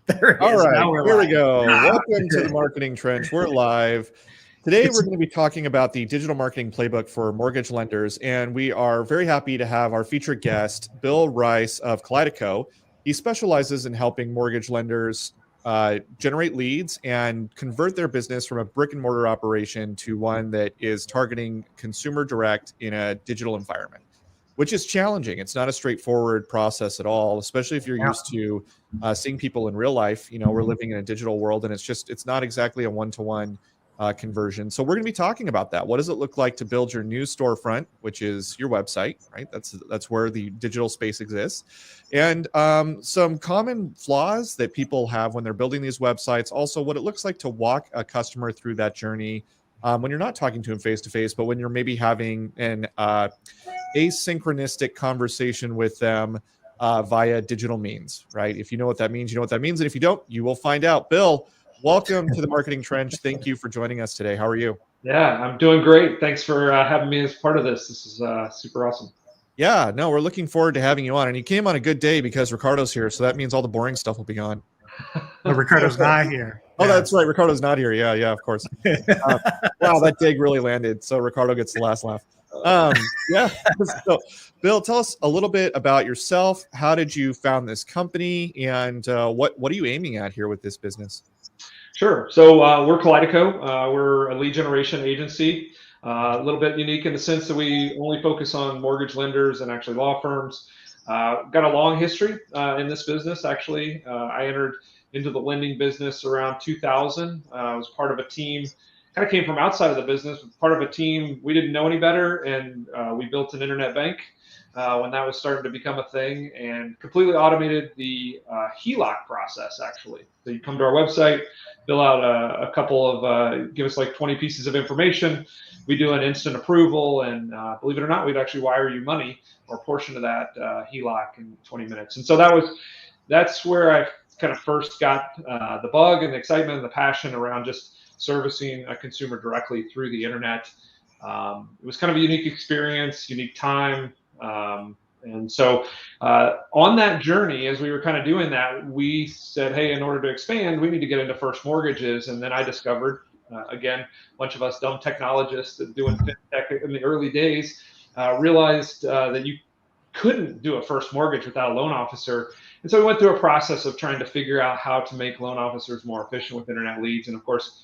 There it All is. right, Now we're here live. we go. Welcome to the Marketing Trench. We're live. Today, we're going to be talking about the digital marketing playbook for mortgage lenders, and we are very happy to have our featured guest, Bill Rice of Kaleidoco. He specializes in helping mortgage lenders generate leads and convert their business from a brick and mortar operation to one that is targeting consumer direct in a digital environment, which is challenging. It's not a straightforward process at all, especially if you're used to seeing people in real life. You know, we're living in a digital world, and it's not exactly a one-to-one conversion. So we're going to be talking about that. What does it look like to build your new storefront, which is your website, right? That's where the digital space exists, and some common flaws that people have when they're building these websites. Also, what it looks like to walk a customer through that journey when you're not talking to them face to face, but when you're maybe having an asynchronistic conversation with them via digital means, right? If you know what that means, you know what that means. And if you don't, you will find out. Bill, welcome to the Marketing Trench. Thank you for joining us today. How are you? Yeah, I'm doing great. Thanks for having me as part of this. This is super awesome. Yeah, no, we're looking forward to having you on. And you came on a good day because Ricardo's here. So that means all the boring stuff will be gone. But Ricardo's not here. Oh, yeah. That's right. Ricardo's not here. Yeah, of course. Wow, that dig really landed. So Ricardo gets the last laugh. Yeah. So, Bill, tell us a little bit about yourself. How did you found this company, and what are you aiming at here with this business? Sure. So we're Kaleidoco. We're a lead generation agency. A little bit unique in the sense that we only focus on mortgage lenders and actually law firms. Got a long history in this business. Actually, I entered into the lending business around 2000. I was part of a team. Kind of came from outside of the business, part of a team. We didn't know any better, and we built an internet bank when that was starting to become a thing, and completely automated the HELOC process. Actually, so you come to our website, fill out a couple of, give us like 20 pieces of information. We do an instant approval, and believe it or not, we'd actually wire you money or a portion of that HELOC in 20 minutes. And so that's where I kind of first got the bug and the excitement and the passion around just servicing a consumer directly through the internet. It was kind of a unique experience, unique time. And so on that journey, as we were kind of doing that, we said, hey, in order to expand, we need to get into first mortgages. And then I discovered, again, a bunch of us dumb technologists doing fintech in the early days, realized that you couldn't do a first mortgage without a loan officer. And so we went through a process of trying to figure out how to make loan officers more efficient with internet leads. And of course,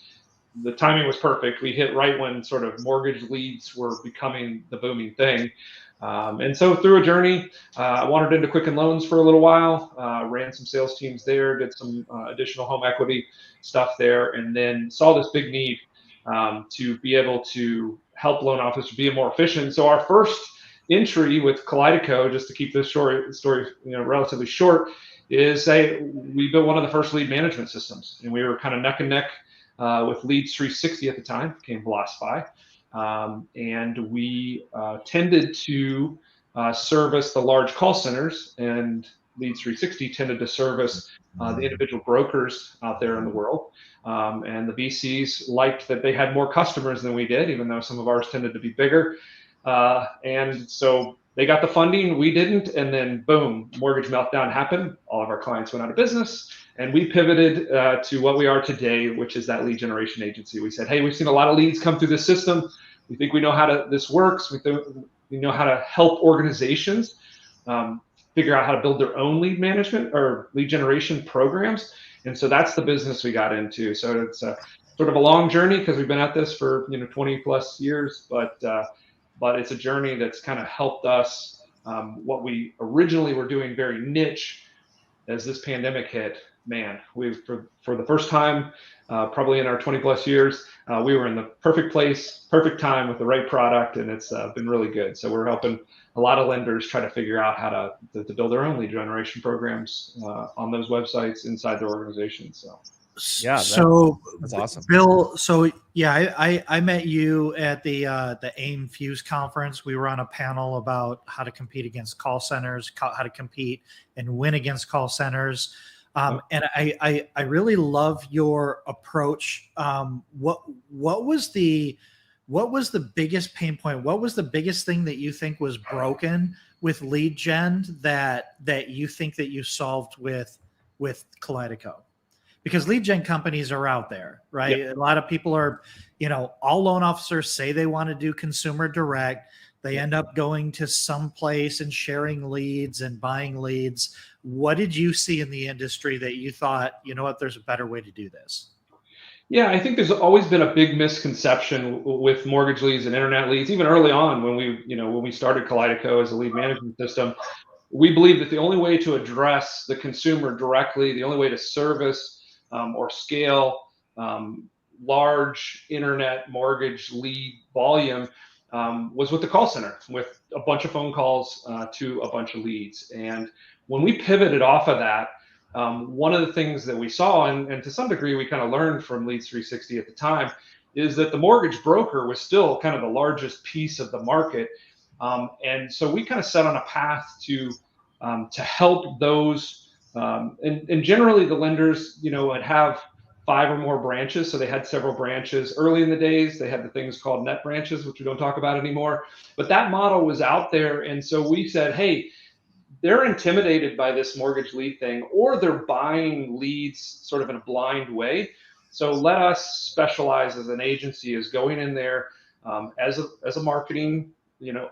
the timing was perfect. We hit right when sort of mortgage leads were becoming the booming thing. And so through a journey, I wandered into Quicken Loans for a little while, ran some sales teams there, did some additional home equity stuff there, and then saw this big need to be able to help loan officers be more efficient. So our first entry with Kaleidoco, just to keep this story relatively short, is we built one of the first lead management systems, and we were kind of neck and neck with Leads 360 at the time, became Velocify. And we tended to service the large call centers, and Leads 360 tended to service the individual brokers out there in the world. And the VCs liked that they had more customers than we did, even though some of ours tended to be bigger. And so they got the funding, we didn't, and then boom, mortgage meltdown happened. All of our clients went out of business, and we pivoted to what we are today, which is that lead generation agency. We said, hey, we've seen a lot of leads come through this system. We think we know how this works. We know how to help organizations figure out how to build their own lead management or lead generation programs. And so that's the business we got into. So it's sort of a long journey because we've been at this for 20 plus years, but it's a journey that's kind of helped us. What we originally were doing very niche, as this pandemic hit, man, for the first time, probably in our 20 plus years, we were in the perfect place, perfect time with the right product, and it's been really good. So we're helping a lot of lenders try to figure out how to build their own lead generation programs on those websites inside their organization. So. Yeah, that's awesome, Bill. So yeah, I met you at the AIM Fuse conference. We were on a panel about how to compete against call centers, how to compete and win against call centers. And I really love your approach. What was the biggest pain point? What was the biggest thing that you think was broken with lead gen that you think that you solved with Kaleidoco? because lead gen companies are out there, right? Yep. A lot of people are, all loan officers say they want to do consumer direct. They end up going to some place and sharing leads and buying leads. What did you see in the industry that you thought, there's a better way to do this? Yeah, I think there's always been a big misconception with mortgage leads and internet leads. Even early on, when we started Kaleidoco as a lead management system, we believe that the only way to address the consumer directly, the only way to service or scale large internet mortgage lead volume was with the call center, with a bunch of phone calls to a bunch of leads. And when we pivoted off of that, one of the things that we saw, and to some degree we kind of learned from Leads 360 at the time, is that the mortgage broker was still kind of the largest piece of the market. And so we kind of set on a path to help those, and generally the lenders, would have 5 or more branches. So they had several branches. Early in the days, they had the things called net branches, which we don't talk about anymore. But that model was out there. And so we said, hey, they're intimidated by this mortgage lead thing, or they're buying leads sort of in a blind way. So let us specialize as an agency as going in there as a marketing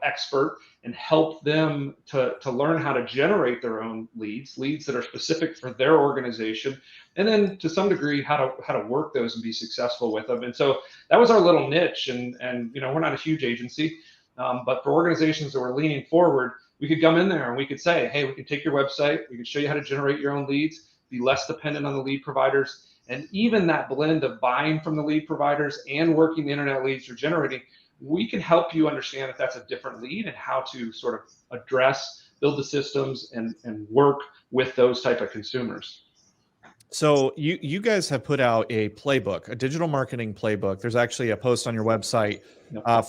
expert, and help them to learn how to generate their own leads that are specific for their organization, and then to some degree how to work those and be successful with them. And so that was our little niche. And we're not a huge agency, but for organizations that were leaning forward, we could come in there and we could say, hey, we can take your website, we can show you how to generate your own leads, be less dependent on the lead providers. And even that blend of buying from the lead providers and working the internet leads you're generating, we can help you understand if that's a different lead and how to sort of address, build the systems, and work with those type of consumers. So you guys have put out a playbook, a digital marketing playbook. There's actually a post on your website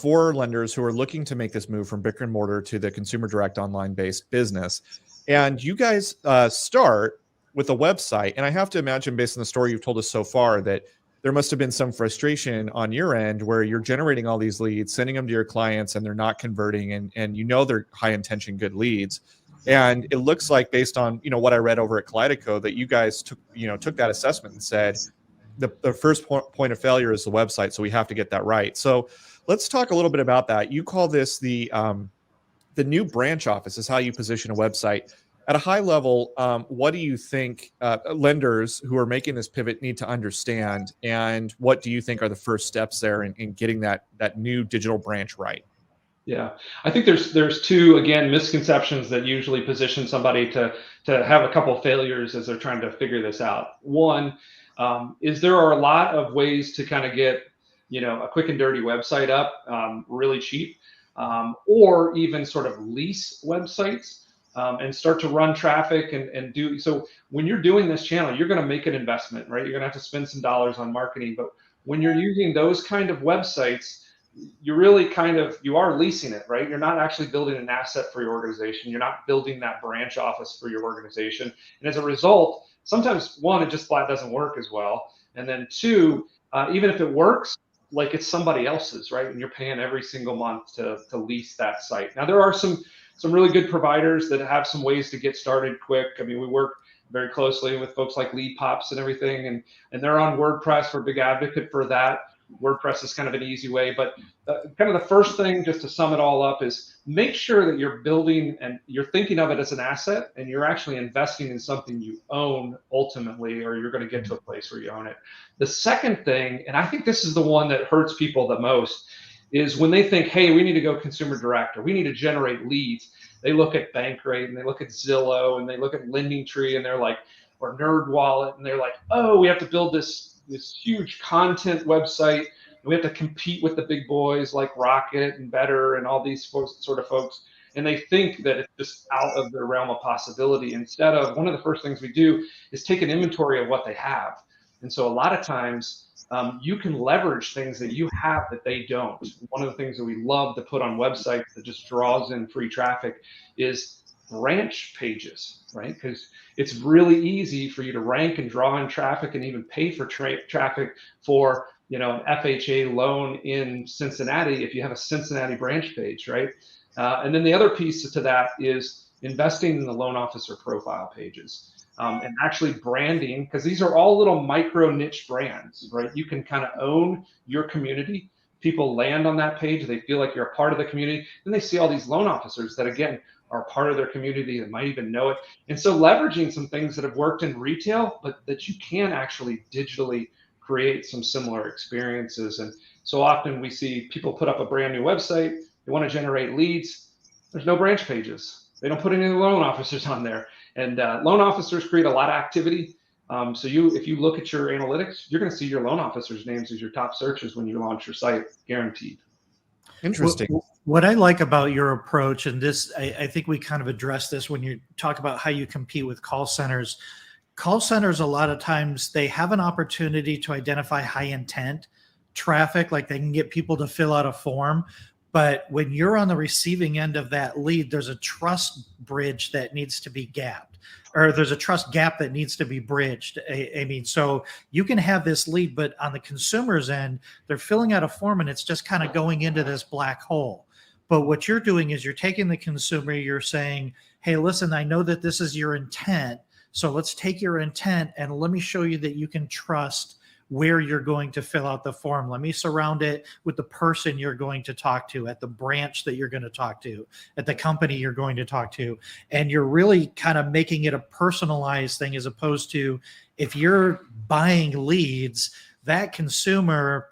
for lenders who are looking to make this move from brick and mortar to the consumer direct online based business. And you guys start with a website. And I have to imagine, based on the story you've told us so far, that there must have been some frustration on your end where you're generating all these leads, sending them to your clients, and they're not converting, and they're high intention, good leads. And it looks like, based on what I read over at Kaleidoco, that you guys took that assessment and said the first point of failure is the website, so we have to get that right. So let's talk a little bit about that. You call this the new branch office, is how you position a website. At a high level, what do you think lenders who are making this pivot need to understand, and what do you think are the first steps there in getting that new digital branch right? Yeah, I think there's two, again, misconceptions that usually position somebody to have a couple failures as they're trying to figure this out. One is there are a lot of ways to kind of get a quick and dirty website up really cheap, or even sort of lease websites and start to run traffic and do. So when you're doing this channel, you're going to make an investment, right? You're going to have to spend some dollars on marketing. But when you're using those kind of websites, you really you are leasing it, right? You're not actually building an asset for your organization. You're not building that branch office for your organization. And as a result, sometimes one, it just flat doesn't work as well. And then two, even if it works, like it's somebody else's, right? And you're paying every single month to lease that site. Now, there are some really good providers that have some ways to get started quick. I mean, we work very closely with folks like Lead Pops and everything, and they're on WordPress. We're a big advocate for that. WordPress is kind of an easy way, but kind of the first thing, just to sum it all up, is make sure that you're building and you're thinking of it as an asset, and you're actually investing in something you own ultimately, or you're going to get to a place where you own it. The second thing, and I think this is the one that hurts people the most, is when they think, hey, we need to go consumer direct, or we need to generate leads. They look at Bankrate, and they look at Zillow, and they look at LendingTree, and they're like, or NerdWallet, and they're like, oh, we have to build this huge content website, and we have to compete with the big boys like Rocket and Better and all these sort of folks. And they think that it's just out of their realm of possibility. Instead of, one of the first things we do is take an inventory of what they have. And so a lot of times you can leverage things that you have that they don't. One of the things that we love to put on websites that just draws in free traffic is branch pages, right? Because it's really easy for you to rank and draw in traffic and even pay for traffic for an FHA loan in Cincinnati if you have a Cincinnati branch page, right? And then the other piece to that is investing in the loan officer profile pages. and actually branding, because these are all little micro niche brands, right? You can kind of own your community. People land on that page, they feel like you're a part of the community. Then they see all these loan officers that, again, are part of their community that might even know it. And so leveraging some things that have worked in retail, but that you can actually digitally create some similar experiences. And so often we see people put up a brand new website, they want to generate leads. There's no branch pages. They don't put any loan officers on there. And loan officers create a lot of activity. So if you look at your analytics, you're going to see your loan officers' names as your top searches when you launch your site, guaranteed. Interesting. What I like about your approach, and this, I think we kind of address this when you talk about how you compete with call centers. Call centers, a lot of times, they have an opportunity to identify high intent traffic, like they can get people to fill out a form. But when you're on the receiving end of that lead, there's a trust bridge that needs to be gapped, or there's a trust gap that needs to be bridged. I mean, so you can have this lead, but on the consumer's end, they're filling out a form and it's just kind of going into this black hole. But what you're doing is you're taking the consumer, you're saying, hey, listen, I know that this is your intent. So let's take your intent and let me show you that you can trust where you're going to fill out the form. Let me surround it with the person you're going to talk to, at the branch that you're going to talk to, at the company you're going to talk to. And you're really kind of making it a personalized thing, as opposed to, if you're buying leads, that consumer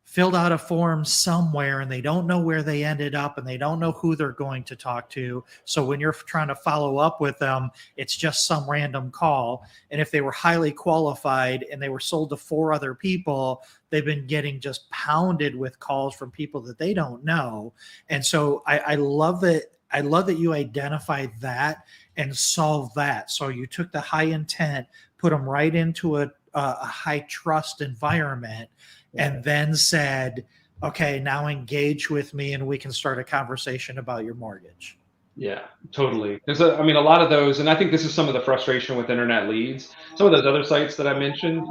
filled out a form somewhere and they don't know where they ended up and they don't know who they're going to talk to. So when you're trying to follow up with them, it's just some random call. And if they were highly qualified and they were sold to 4 other people, they've been getting just pounded with calls from people that they don't know. And so I love that. I love that you identify that and solve that. So you took the high intent, put them right into a high trust environment, and then said, okay, now engage with me and we can start a conversation about your mortgage. Yeah, totally. There's a lot of those, and I think this is some of the frustration with internet leads. Some of those other sites that I mentioned,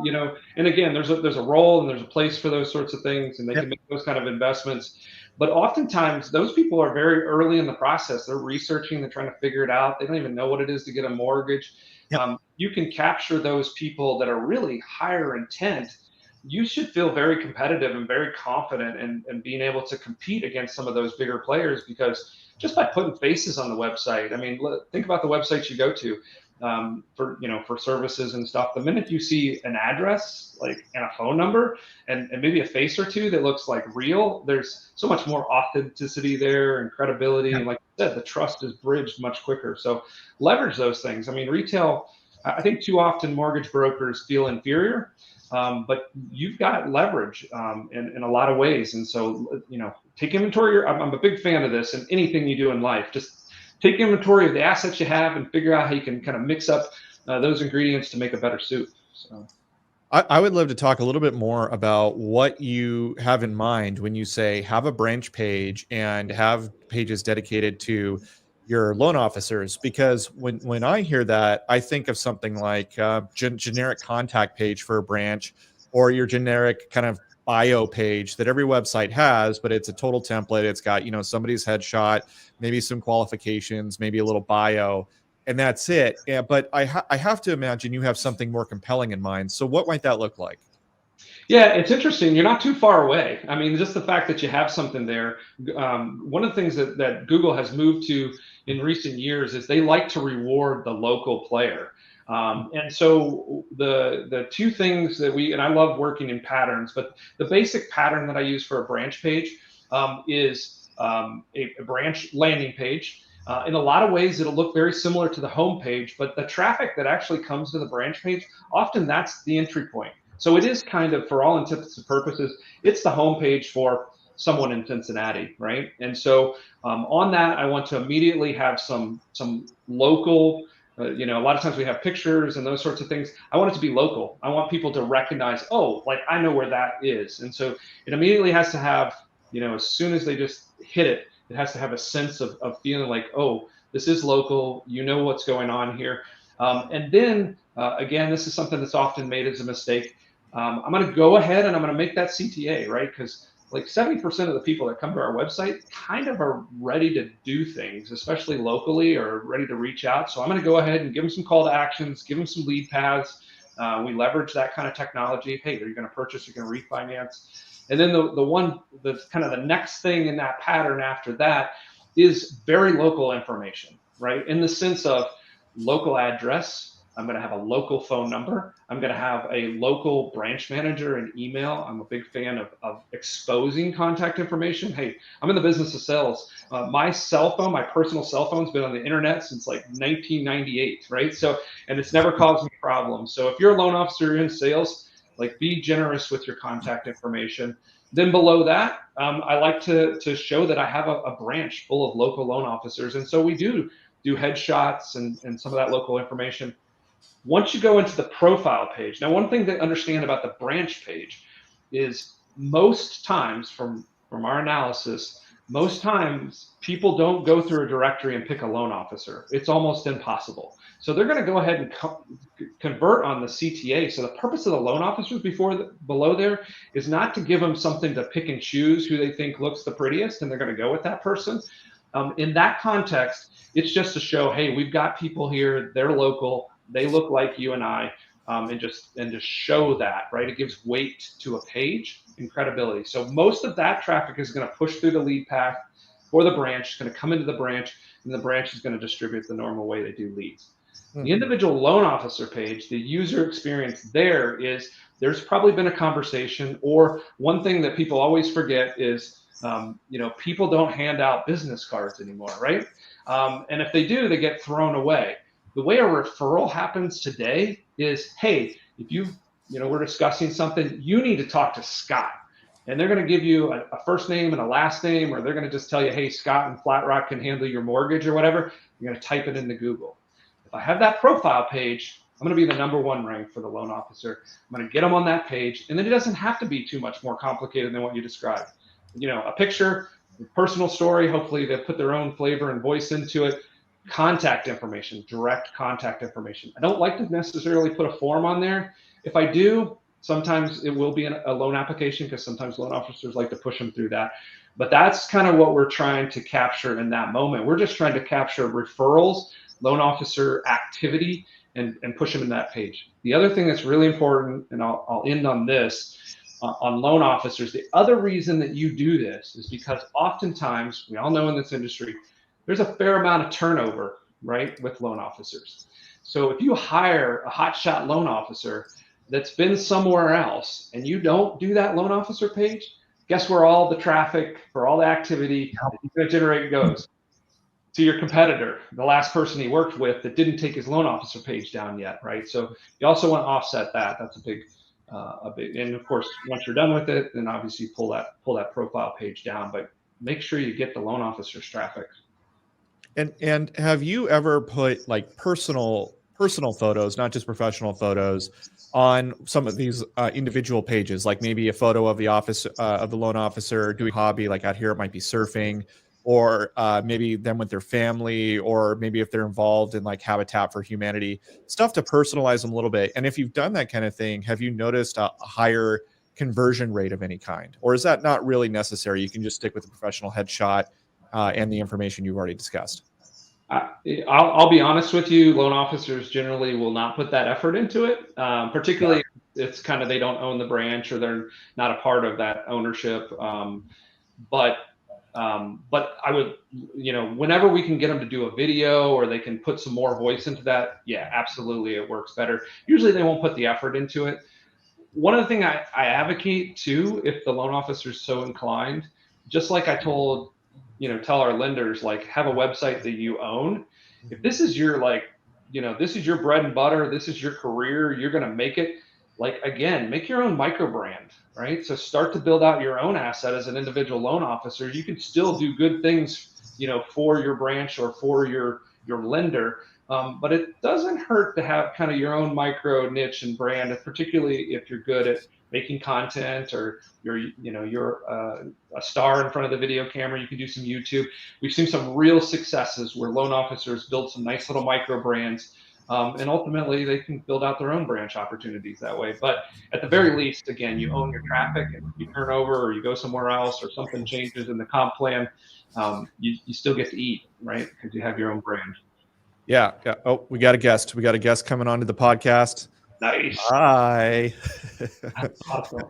and again, there's a role and there's a place for those sorts of things, and they can make those kind of investments. But oftentimes, those people are very early in the process. They're researching, they're trying to figure it out. They don't even know what it is to get a mortgage. Yep. You can capture those people that are really higher intent. You should feel very competitive and very confident in being able to compete against some of those bigger players, because just by putting faces on the website, I mean, think about the websites you go to for services and stuff. The minute you see an address, like, and a phone number and maybe a face or two that looks like real, there's so much more authenticity there and credibility. And like I said, the trust is bridged much quicker. So leverage those things. I mean, retail, I think too often mortgage brokers feel inferior. But you've got leverage in a lot of ways. And so, take inventory. I'm a big fan of this in anything you do in life. Just take inventory of the assets you have and figure out how you can kind of mix up those ingredients to make a better soup. So, I would love to talk a little bit more about what you have in mind when you say have a branch page and have pages dedicated to your loan officers, because when I hear that, I think of something like generic contact page for a branch, or your generic kind of bio page that every website has, but it's a total template. It's got, somebody's headshot, maybe some qualifications, maybe a little bio, and that's it. Yeah, but I have to imagine you have something more compelling in mind. So what might that look like? Yeah, it's interesting. You're not too far away. I mean, just the fact that you have something there. One of the things that Google has moved to in recent years is they like to reward the local player. And so the two things that and I love working in patterns, but the basic pattern that I use for a branch page is a branch landing page. In a lot of ways, it'll look very similar to the home page, but the traffic that actually comes to the branch page, often that's the entry point. So it is kind of, for all intents and purposes, it's the homepage for someone in Cincinnati, right? And so on that, I want to immediately have some local, a lot of times we have pictures and those sorts of things. I want it to be local. I want people to recognize, oh, like I know where that is. And so it immediately has to have, as soon as they just hit it, it has to have a sense of feeling like, oh, this is local. You know what's going on here. And then, again, this is something that's often made as a mistake. I'm going to go ahead and I'm going to make that CTA, right? Because like 70% of the people that come to our website kind of are ready to do things, especially locally, or ready to reach out. So I'm going to go ahead and give them some call to actions, give them some lead paths. We leverage that kind of technology. Hey, are you going to purchase? You're going to refinance? And then the kind of the next thing in that pattern after that is very local information, right? In the sense of local address. I'm going to have a local phone number. I'm going to have a local branch manager and email. I'm a big fan of exposing contact information. Hey, I'm in the business of sales. My cell phone, my personal cell phone, has been on the internet since like 1998, right? So, and it's never caused me problems. So if you're a loan officer in sales, like, be generous with your contact information. Then below that, I like to show that I have a branch full of local loan officers. And so we do headshots and some of that local information. Once you go into the profile page, now one thing to understand about the branch page is most times from our analysis, most times people don't go through a directory and pick a loan officer. It's almost impossible. So they're going to go ahead and convert on the CTA. So the purpose of the loan officers below there is not to give them something to pick and choose who they think looks the prettiest, and they're going to go with that person. In that context, it's just to show, hey, we've got people here, they're local, they look like you and I, and just show that, right? It gives weight to a page and credibility. So most of that traffic is going to push through the lead path for the branch, it's going to come into the branch, and the branch is going to distribute the normal way they do leads. Mm-hmm. The individual loan officer page, the user experience there is, there's probably been a conversation, or one thing that people always forget is, people don't hand out business cards anymore, right? And if they do, they get thrown away. The way a referral happens today is, hey, if we're discussing something, you need to talk to Scott. And they're going to give you a first name and a last name, or they're going to just tell you, hey, Scott in Flat Rock can handle your mortgage or whatever. You're going to type it into Google. If I have that profile page, I'm going to be the #1 ranked for the loan officer. I'm going to get them on that page. And then it doesn't have to be too much more complicated than what you described. A picture, a personal story, hopefully they put their own flavor and voice into it. Contact information, direct contact information. I don't like to necessarily put a form on there. If I do, sometimes it will be a loan application, because sometimes loan officers like to push them through that. But that's kind of what we're trying to capture in that moment. We're just trying to capture referrals, loan officer activity, and push them in that page. The other thing that's really important, and I'll end on this, on loan officers, the other reason that you do this is because oftentimes, we all know in this industry, there's a fair amount of turnover, right, with loan officers. So if you hire a hotshot loan officer that's been somewhere else and you don't do that loan officer page, guess where all the traffic for all the activity that you're going to generate goes? To your competitor, the last person he worked with that didn't take his loan officer page down yet, right? So you also want to offset that. That's a big, and of course, once you're done with it, then obviously pull that profile page down, but make sure you get the loan officer's traffic. And have you ever put like personal photos, not just professional photos, on some of these individual pages, like maybe a photo of the office of the loan officer doing hobby, like out here it might be surfing, or maybe them with their family, or maybe if they're involved in like Habitat for Humanity, stuff to personalize them a little bit. And if you've done that kind of thing, have you noticed a higher conversion rate of any kind, or is that not really necessary? You can just stick with the professional headshot and the information you've already discussed. I'll be honest with you, loan officers generally will not put that effort into it, particularly if it's kind of, they don't own the branch or they're not a part of that ownership. But I would, whenever we can get them to do a video or they can put some more voice into that, yeah, absolutely, it works better. Usually they won't put the effort into it. One of the things I advocate too, if the loan officer is so inclined, just like I tell our lenders, like, have a website that you own. If this is your, this is your bread and butter, this is your career, you're going to make it, again, make your own micro brand, right? So start to build out your own asset as an individual loan officer. You can still do good things, for your branch or for your lender. But it doesn't hurt to have kind of your own micro niche and brand, particularly if you're good at making content, or you're a star in front of the video camera. You can do some YouTube. We've seen some real successes where loan officers build some nice little micro brands And ultimately, they can build out their own branch opportunities that way. But at the very least, again, you own your traffic, and if you turn over or you go somewhere else or something changes in the comp plan, you still get to eat, right? Because you have your own brand. Yeah. Yeah. Oh, we got a guest. We got a guest coming onto the podcast. Nice. Hi. That's awesome.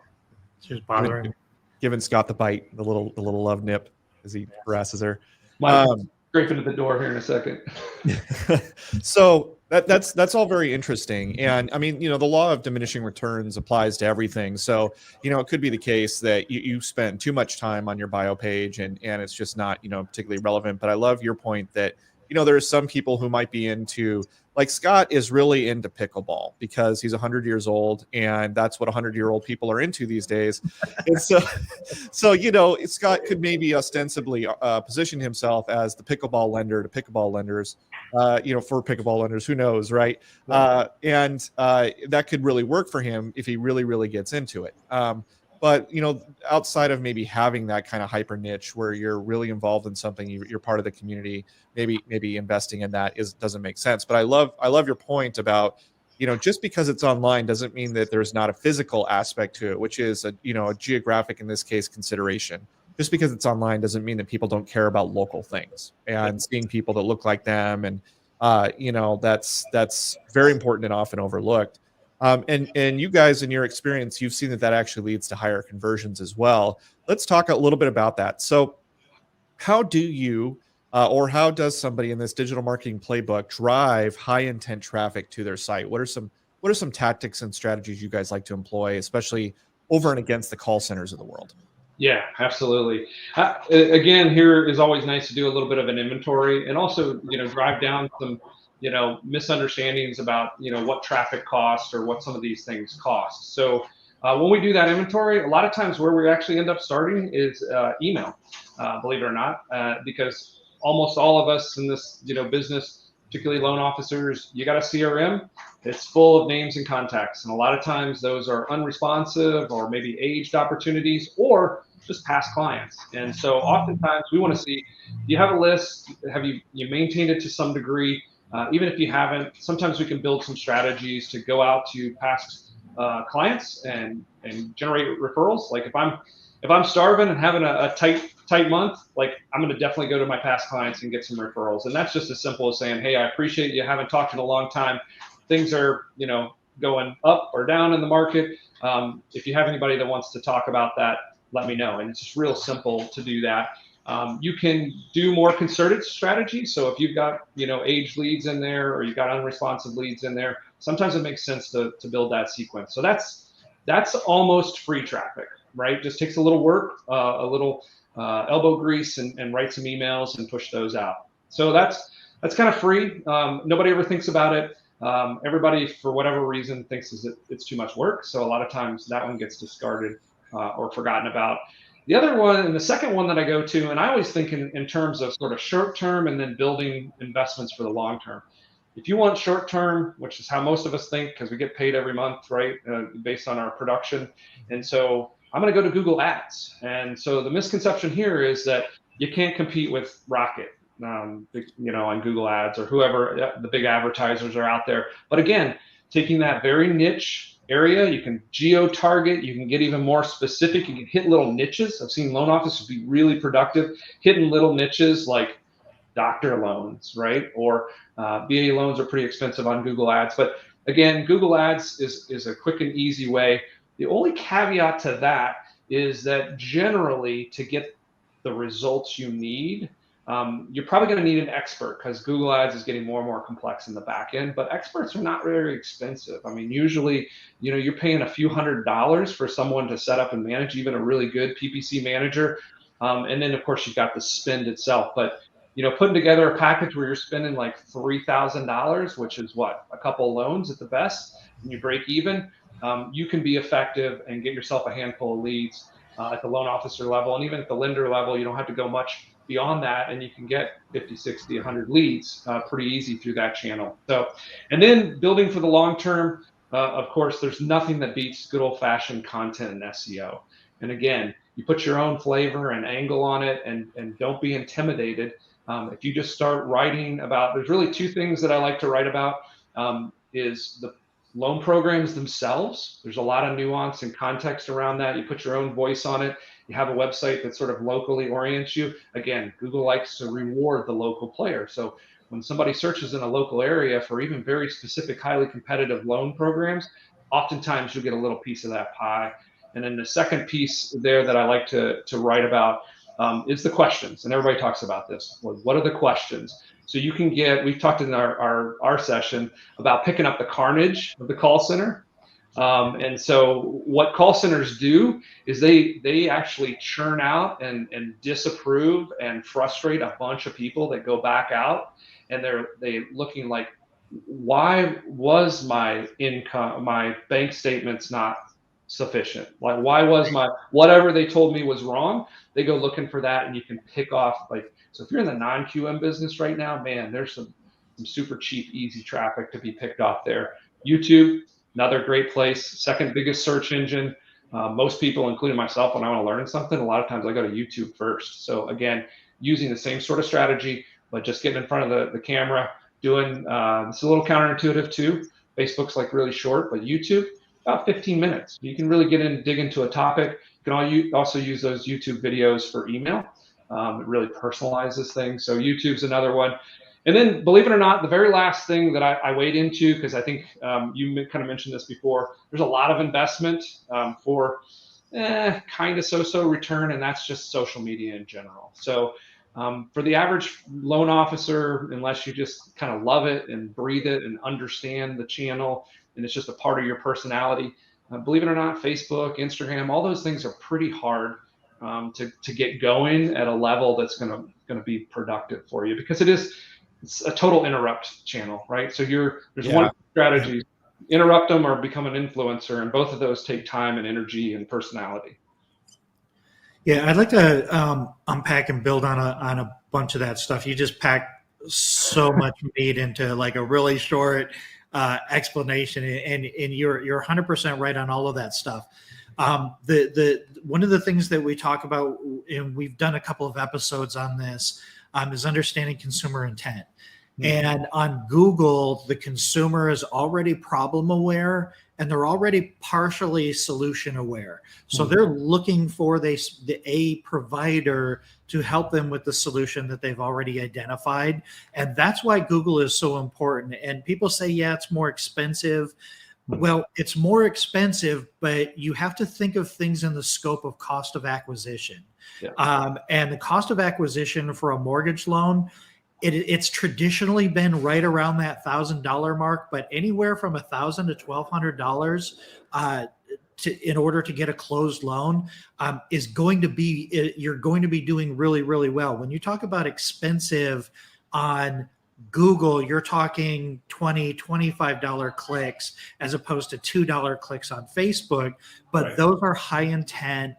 She's bothering me. Giving Scott the bite, the little love nip as he harasses her. Scraping at the door here in a second. So that's all very interesting. And I mean, the law of diminishing returns applies to everything. So, it could be the case that you spend too much time on your bio page and it's just not, particularly relevant. But I love your point that, there are some people who might be into, like Scott is really into pickleball because he's 100 years old and that's what 100-year-old people are into these days. And so Scott could maybe ostensibly position himself as the pickleball lender to pickleball lenders, for pickleball lenders, who knows, right? And that could really work for him if he really, really gets into it. But, outside of maybe having that kind of hyper niche where you're really involved in something, you're part of the community, maybe investing in that doesn't make sense. But I love your point about, just because it's online doesn't mean that there's not a physical aspect to it, which is a geographic, in this case, consideration. Just because it's online doesn't mean that people don't care about local things and seeing people that look like them. And, that's very important and often overlooked. And you guys, in your experience, you've seen that actually leads to higher conversions as well. Let's talk a little bit about that. So how do you, or how does somebody in this digital marketing playbook drive high intent traffic to their site? What are some tactics and strategies you guys like to employ, especially over and against the call centers of the world? Yeah, absolutely. Again, here is always nice to do a little bit of an inventory and also, drive down some, misunderstandings about, what traffic costs or what some of these things cost. So when we do that inventory, a lot of times where we actually end up starting is email, believe it or not, because almost all of us in this, business, particularly loan officers, you got a CRM, it's full of names and contacts. And a lot of times those are unresponsive or maybe aged opportunities or just past clients. And so oftentimes we want to see, do you have a list? Have you maintained it to some degree? Even if you haven't, sometimes we can build some strategies to go out to past clients and generate referrals. Like if I'm starving and having a tight month, like I'm going to definitely go to my past clients and get some referrals. And that's just as simple as saying, hey, I appreciate you haven't talked in a long time. Things are, going up or down in the market. If you have anybody that wants to talk about that, let me know. And it's just real simple to do that. You can do more concerted strategies. So if you've got, aged leads in there or you've got unresponsive leads in there, sometimes it makes sense to build that sequence. So that's almost free traffic, right? Just takes a little work, a little elbow grease and write some emails and push those out. So that's kind of free. Nobody ever thinks about it. Everybody, for whatever reason, thinks it's too much work. So a lot of times that one gets discarded or forgotten about. The other one, and the second one that I go to, and I always think in terms of sort of short term and then building investments for the long term. If you want short term, which is how most of us think, because we get paid every month, right, based on our production. And so I'm going to go to Google Ads. And so the misconception here is that you can't compete with Rocket, on Google Ads or whoever the big advertisers are out there. But again, taking that very niche area, you can geo-target, you can get even more specific, you can hit little niches. I've seen loan officers be really productive hitting little niches like doctor loans, right? Or VA loans are pretty expensive on Google Ads. But again, Google Ads is a quick and easy way. The only caveat to that is that generally to get the results you need, you're probably going to need an expert because Google Ads is getting more and more complex in the back end, but experts are not very expensive. I mean, usually, you're paying a few $100s for someone to set up and manage, even a really good PPC manager. And then of course you've got the spend itself, but putting together a package where you're spending like $3,000, which is what, a couple loans at the best, and you break even, you can be effective and get yourself a handful of leads at the loan officer level. And even at the lender level, you don't have to go much beyond that, and you can get 50, 60, 100 leads pretty easy through that channel. So, and then building for the long term, of course, there's nothing that beats good old-fashioned content and SEO. And again, you put your own flavor and angle on it, and don't be intimidated. If you just start writing about, there's really two things that I like to write about. is the loan programs themselves. There's a lot of nuance and context around that. You put your own voice on it. You have a website that sort of locally orients you. Again, Google likes to reward the local player. So when somebody searches in a local area for even very specific, highly competitive loan programs, oftentimes you'll get a little piece of that pie. And then the second piece there that I like to write about is the questions. And everybody talks about this. What are the questions? So you can get, we've talked in our session about picking up the carnage of the call center. And so what call centers do is they actually churn out and disapprove and frustrate a bunch of people that go back out, and they looking like, why was my income, my bank statements not sufficient? Like, why was my, whatever they told me was wrong? They go looking for that, and you can pick off, like, so if you're in the non-QM business right now, man, there's some super cheap, easy traffic to be picked off there. YouTube, another great place, second biggest search engine. Most people, including myself, when I want to learn something, a lot of times I go to YouTube first. So again, using the same sort of strategy, but just getting in front of the camera, doing, it's a little counterintuitive too. Facebook's like really short, but YouTube, about 15 minutes. You can really dig into a topic. You can also use those YouTube videos for email. It really personalizes things. So YouTube's another one. And then, believe it or not, the very last thing that I wade into, because I think you kind of mentioned this before, there's a lot of investment for kind of so-so return, and that's just social media in general. So for the average loan officer, unless you just kind of love it and breathe it and understand the channel, and it's just a part of your personality, believe it or not, Facebook, Instagram, all those things are pretty hard to get going at a level that's going to be productive for you, because it's a total interrupt channel, right? So there's one strategy, interrupt them or become an influencer, and both of those take time and energy and personality. Yeah, I'd like to unpack and build on a bunch of that stuff. You just packed so much meat into like a really short explanation, and you're 100% right on all of that stuff. The one of the things that we talk about, and we've done a couple of episodes on this, is understanding consumer intent. Mm-hmm. And on Google, the consumer is already problem aware, and they're already partially solution aware. So mm-hmm. they're looking for a provider to help them with the solution that they've already identified. And that's why Google is so important. And people say, yeah, it's more expensive. Well, it's more expensive, but you have to think of things in the scope of cost of acquisition. Yeah. And the cost of acquisition for a mortgage loan, it's traditionally been right around that $1,000 mark, but anywhere from $1,000 to $1,200 in order to get a closed loan is going to be, you're going to be doing really, really well. When you talk about expensive on Google, you're talking $20, $25 clicks as opposed to $2 clicks on Facebook, but right. Those are high intent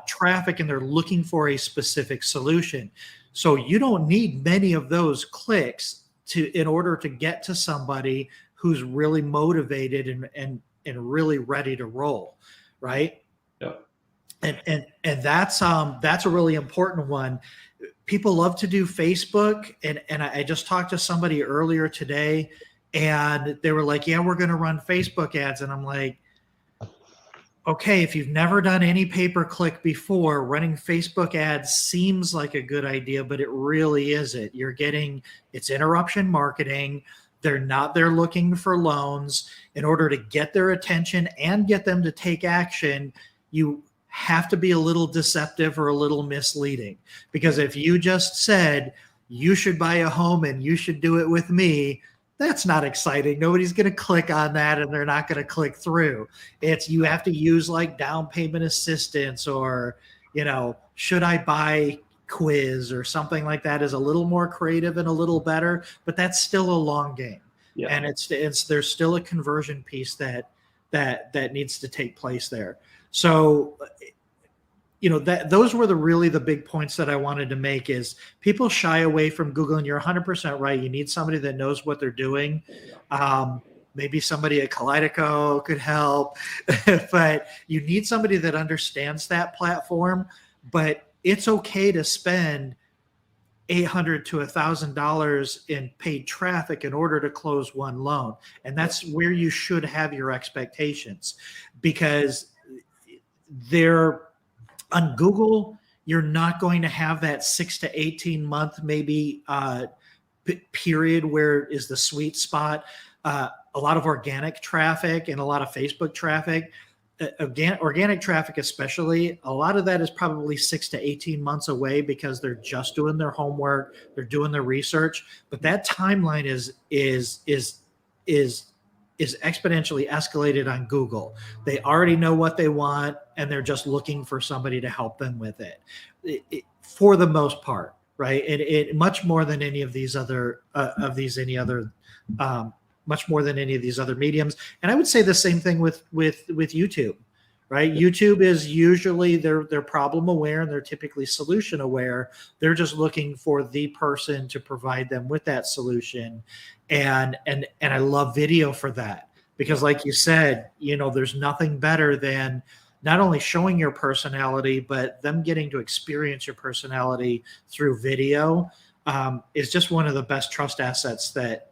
traffic, and they're looking for a specific solution. So you don't need many of those clicks in order to get to somebody who's really motivated and really ready to roll, right? Yeah. And that's a really important one. People love to do Facebook, and I just talked to somebody earlier today, and they were like, yeah, we're going to run Facebook ads. And I'm like, okay, if you've never done any pay-per-click before, running Facebook ads seems like a good idea, but it really isn't. It's interruption marketing. They're looking for loans. In order to get their attention and get them to take action, you have to be a little deceptive or a little misleading. Because if you just said, you should buy a home and you should do it with me, that's not exciting. Nobody's going to click on that, and they're not going to click through. You have to use like down payment assistance, or, should I buy quiz or something like that is a little more creative and a little better, but that's still a long game. Yeah. And there's still a conversion piece that needs to take place there. So, those were really the big points that I wanted to make. Is people shy away from Google, and you're 100% right. You need somebody that knows what they're doing. Maybe somebody at Kaleidoco could help, but you need somebody that understands that platform. But it's okay to spend $800 to $1,000 in paid traffic in order to close one loan. And that's where you should have your expectations, because they're on Google, you're not going to have that 6 to 18 month maybe period where is the sweet spot. A lot of organic traffic and a lot of Facebook traffic, organic traffic especially, a lot of that is probably 6 to 18 months away because they're just doing their homework, they're doing their research. But that timeline is exponentially escalated on Google. They already know what they want, and they're just looking for somebody to help them with it, for the most part, right? It much more than any of these other much more than any of these other mediums. And I would say the same thing with YouTube, right? YouTube is usually they're problem aware, and they're typically solution aware. They're just looking for the person to provide them with that solution. And I love video for that, because like you said, there's nothing better than not only showing your personality, but them getting to experience your personality through video. Is just one of the best trust assets that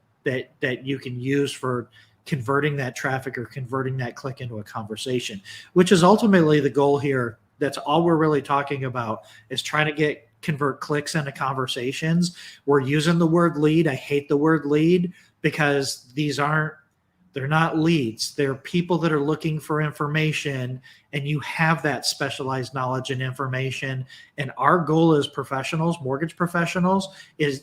you can use for converting that traffic or converting that click into a conversation, which is ultimately the goal here. That's all we're really talking about, is trying to convert clicks into conversations. We're using the word lead. I hate the word lead, because they're not leads. They're people that are looking for information, and you have that specialized knowledge and information. And our goal as professionals, mortgage professionals,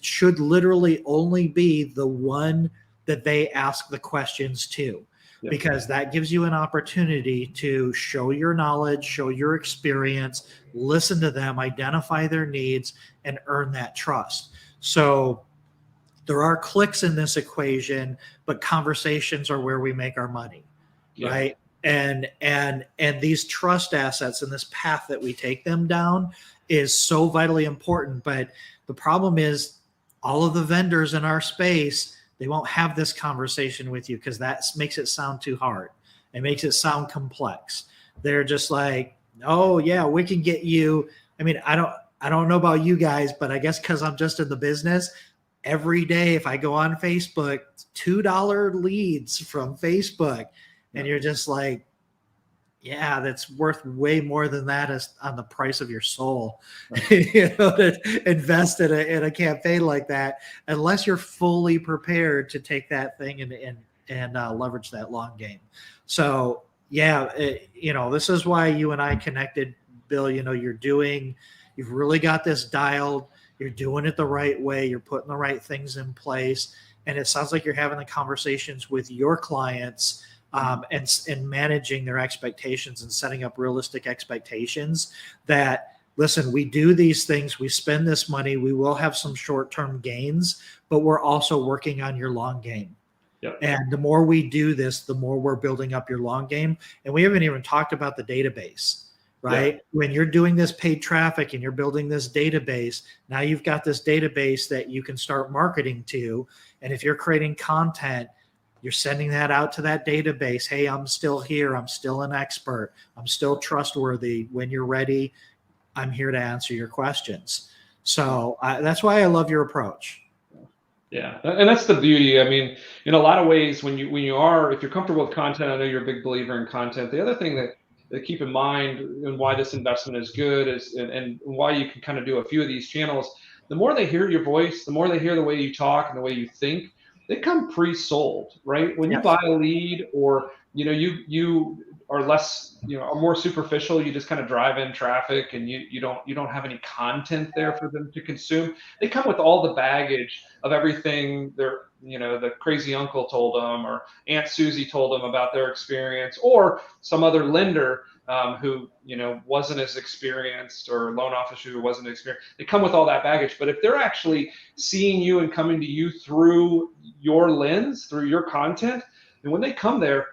should literally only be the one that they ask the questions to, because that gives you an opportunity to show your knowledge, show your experience, listen to them, identify their needs, and earn that trust. So there are clicks in this equation, but conversations are where we make our money, right? And these trust assets and this path that we take them down is so vitally important. But the problem is, all of the vendors in our space, they won't have this conversation with you, because that makes it sound too hard. It makes it sound complex. They're just like, oh yeah, we can get you. I mean, I don't know about you guys, but I guess because I'm just in the business, every day if I go on Facebook, $2 leads from Facebook, and you're just like, yeah, that's worth way more than that is on the price of your soul, to invest in a campaign like that, unless you're fully prepared to take that thing and leverage that long game. So yeah, this is why you and I connected, Bill. You've really got this dialed. You're doing it the right way. You're putting the right things in place. And it sounds like you're having the conversations with your clients, and managing their expectations and setting up realistic expectations that, listen, we do these things, we spend this money, we will have some short-term gains, but we're also working on your long game. And the more we do this, the more we're building up your long game. And we haven't even talked about the database. Right? When you're doing this paid traffic and you're building this database, now you've got this database that you can start marketing to. And if you're creating content, you're sending that out to that database. Hey, I'm still here. I'm still an expert. I'm still trustworthy. When you're ready, I'm here to answer your questions. So that's why I love your approach. Yeah, and that's the beauty. I mean, in a lot of ways, if you're comfortable with content, I know you're a big believer in content. The other thing that keep in mind, and why this investment is good, and why you can kind of do a few of these channels, the more they hear your voice, the more they hear the way you talk and the way you think, they come pre-sold, right? When you buy a lead, or you are less, are more superficial, you just kind of drive in traffic, and you don't have any content there for them to consume. They come with all the baggage of everything the crazy uncle told them, or Aunt Susie told them about their experience, or some other lender who wasn't as experienced, or loan officer who wasn't experienced. They come with all that baggage. But if they're actually seeing you and coming to you through your lens, through your content, and when they come there,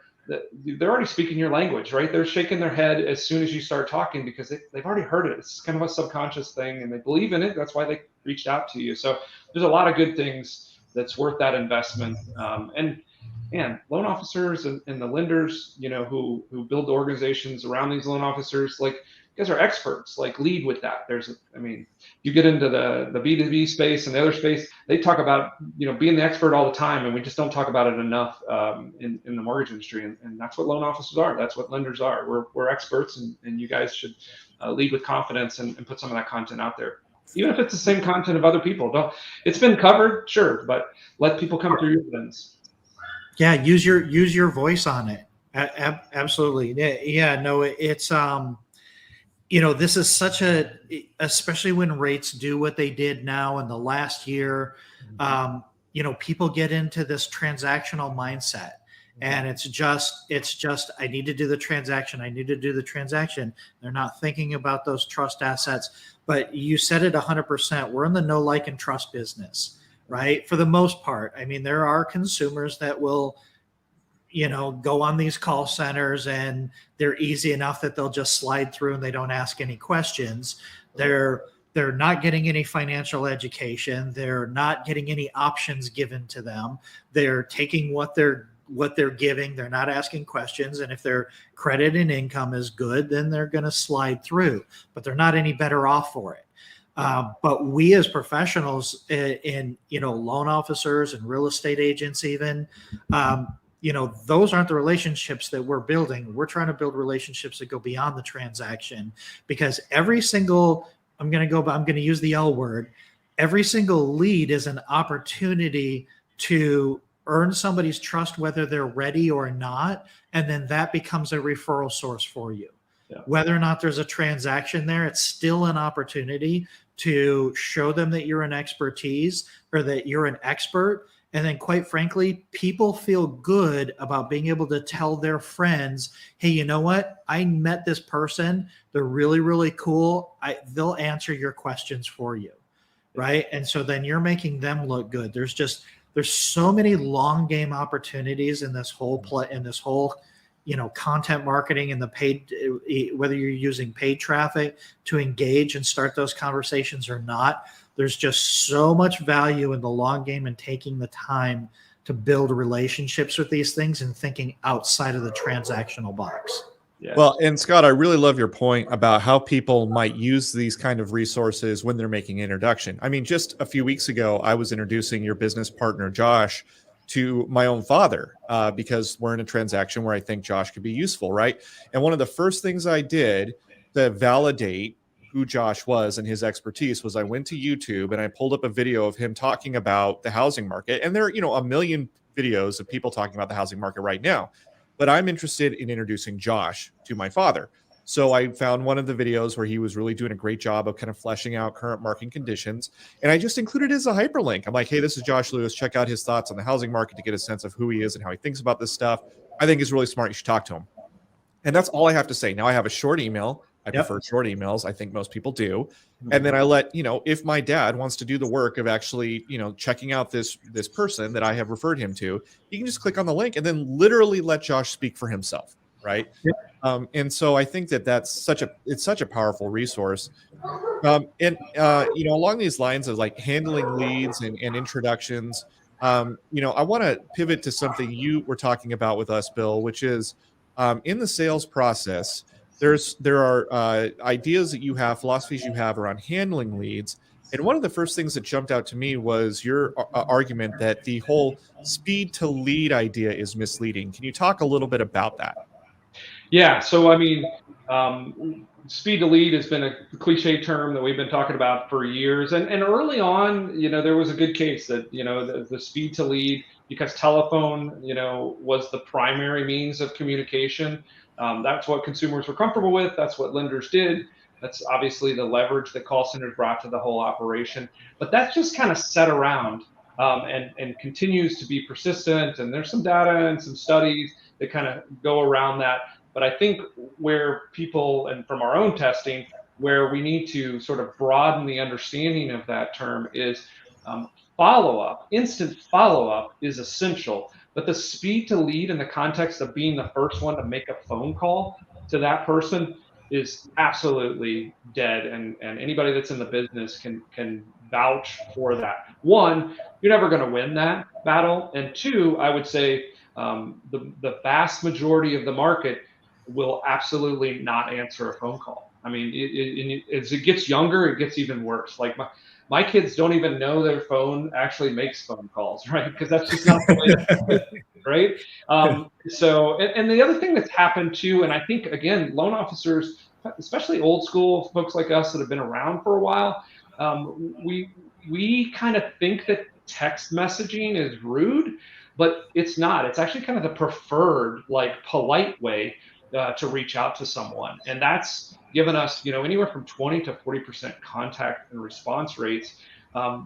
they're already speaking your language, right? They're shaking their head as soon as you start talking, because they've already heard it. It's kind of a subconscious thing, and they believe in it. That's why they reached out to you. So there's a lot of good things that's worth that investment. And man, loan officers and the lenders, who build the organizations around these loan officers, like, you guys are experts. Like, lead with that. I mean, you get into the B2B space and the other space, they talk about, being the expert all the time, and we just don't talk about it enough in the mortgage industry. And that's what loan officers are. That's what lenders are. We're experts, and you guys should lead with confidence and put some of that content out there. Even if it's the same content of other people. It's been covered, sure, but let people come through your lens. Yeah, use your voice on it. Absolutely. Yeah, no, it's this is such especially when rates do what they did now in the last year, people get into this transactional mindset, and it's just I need to do the transaction. I need to do the transaction. They're not thinking about those trust assets. But you said it 100%. We're in the know, like, and trust business, right? For the most part. I mean, there are consumers that will, go on these call centers, and they're easy enough that they'll just slide through and they don't ask any questions. They're not getting any financial education. They're not getting any options given to them. They're taking what they're giving. They're not asking questions. And if their credit and income is good, then they're going to slide through, but they're not any better off for it. But we as professionals in loan officers and real estate agents, even, those aren't the relationships that we're building. We're trying to build relationships that go beyond the transaction, because every single, I'm going to use the L word, every single lead is an opportunity to earn somebody's trust, whether they're ready or not. And then that becomes a referral source for you. Yeah. Whether or not there's a transaction there, it's still an opportunity to show them that you're an expertise, or that you're an expert. And then, quite frankly, people feel good about being able to tell their friends, hey, you know what? I met this person. They're really, really cool. They'll answer your questions for you. Right. And so then you're making them look good. There's so many long game opportunities in this whole content marketing and the paid, whether you're using paid traffic to engage and start those conversations or not. There's just so much value in the long game and taking the time to build relationships with these things and thinking outside of the transactional box. Yeah. Well, and Scott, I really love your point about how people might use these kind of resources when they're making introduction. I mean, just a few weeks ago, I was introducing your business partner, Josh, to my own father, because we're in a transaction where I think Josh could be useful, right? And one of the first things I did to validate who Josh was and his expertise was I went to YouTube and I pulled up a video of him talking about the housing market. And there are, a million videos of people talking about the housing market right now. But I'm interested in introducing Josh to my father. So I found one of the videos where he was really doing a great job of kind of fleshing out current market conditions. And I just included it as a hyperlink. I'm like, hey, this is Josh Lewis. Check out his thoughts on the housing market to get a sense of who he is and how he thinks about this stuff. I think he's really smart. You should talk to him. And that's all I have to say. Now I have a short email. I prefer short emails. I think most people do. And then I let, if my dad wants to do the work of actually, checking out this person that I have referred him to, you can just click on the link and then literally let Josh speak for himself. Right. Yep. And so I think that's such a powerful resource. Along these lines of like handling leads and introductions, I want to pivot to something you were talking about with us, Bill, which is in the sales process, there are ideas that you have, philosophies you have around handling leads. And one of the first things that jumped out to me was your argument that the whole speed to lead idea is misleading. Can you talk a little bit about that? Yeah. So, I mean, speed to lead has been a cliche term that we've been talking about for years. And early on, there was a good case that, the speed to lead, because telephone, was the primary means of communication. That's what consumers were comfortable with. That's what lenders did. That's obviously the leverage that call centers brought to the whole operation. But that's just kind of set around and continues to be persistent. And there's some data and some studies that kind of go around that. But I think where people, and from our own testing, where we need to sort of broaden the understanding of that term is follow-up. Instant follow-up is essential. But the speed to lead in the context of being the first one to make a phone call to that person is absolutely dead. And anybody that's in the business can vouch for that. One, you're never going to win that battle. And two, I would say the vast majority of the market will absolutely not answer a phone call. I mean, as it gets younger, it gets even worse. Like my kids don't even know their phone actually makes phone calls, right? Because that's just not the way it's right? So, and the other thing that's happened too, and I think, again, loan officers, especially old school folks like us that have been around for a while, we kind of think that text messaging is rude, but it's not. It's actually kind of the preferred, like, polite way to reach out to someone, and that's given us, anywhere from 20 to 40% contact and response rates,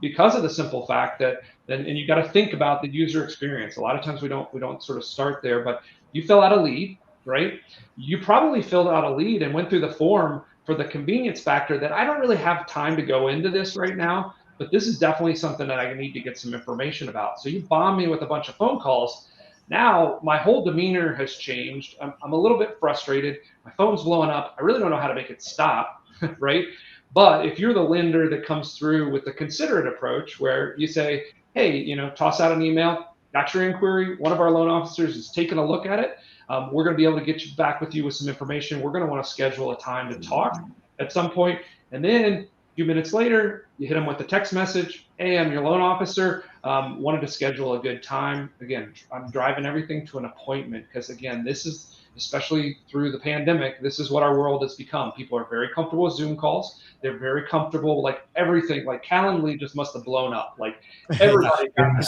because of the simple fact that then, and you got to think about the user experience. A lot of times we don't sort of start there, but you fill out a lead, right? You probably filled out a lead and went through the form for the convenience factor that I don't really have time to go into this right now, but this is definitely something that I need to get some information about. So you bomb me with a bunch of phone calls. Now my whole demeanor has changed. I'm a little bit frustrated. My phone's blowing up. I really don't know how to make it stop, right? But if you're the lender that comes through with the considerate approach where you say, hey, toss out an email, got your inquiry, one of our loan officers is taking a look at it. We're going to be able to get you back with you with some information. We're going to want to schedule a time to talk at some point. And then a few minutes later, you hit them with a text message. Hey, I'm your loan officer. Wanted to schedule a good time. Again, I'm driving everything to an appointment because, again, this is, especially through the pandemic, this is what our world has become. People are very comfortable with Zoom calls. They're very comfortable, like everything, like Calendly just must have blown up. Like everybody got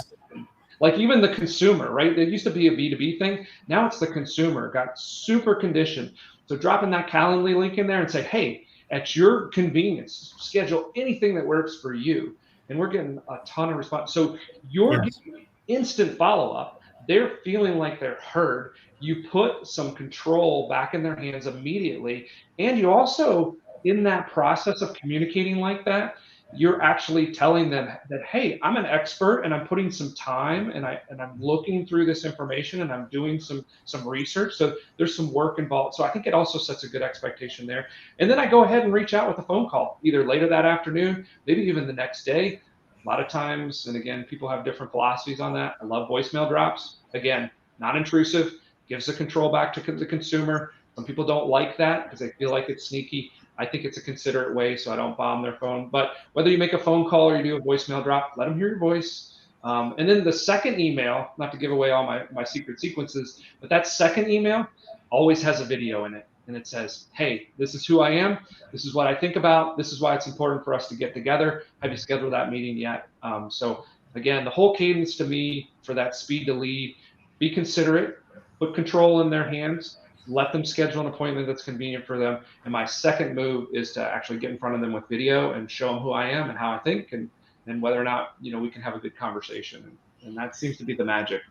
like even the consumer, right? It used to be a B2B thing. Now it's the consumer got super conditioned. So dropping that Calendly link in there and say, hey, at your convenience, schedule anything that works for you. And we're getting a ton of response. So you're getting instant follow-up. They're feeling like they're heard. You put some control back in their hands immediately. And you also, in that process of communicating like that, you're actually telling them that, hey, I'm an expert and I'm putting some time and I'm looking through this information and I'm doing some research. So there's some work involved. So I think it also sets a good expectation there. And then I go ahead and reach out with a phone call, either later that afternoon, maybe even the next day. A lot of times, and again, people have different philosophies on that. I love voicemail drops. Again, not intrusive, gives the control back to the consumer. Some people don't like that because they feel like it's sneaky. I think it's a considerate way, so I don't bomb their phone. But whether you make a phone call or you do a voicemail drop, let them hear your voice. And then the second email, not to give away all my secret sequences, but that second email always has a video in it. And it says, hey, this is who I am. This is what I think about. This is why it's important for us to get together. Have you scheduled that meeting yet? So again, the whole cadence to me for that speed to lead, be considerate, put control in their hands, let them schedule an appointment that's convenient for them. And my second move is to actually get in front of them with video and show them who I am and how I think and whether or not, we can have a good conversation. And that seems to be the magic.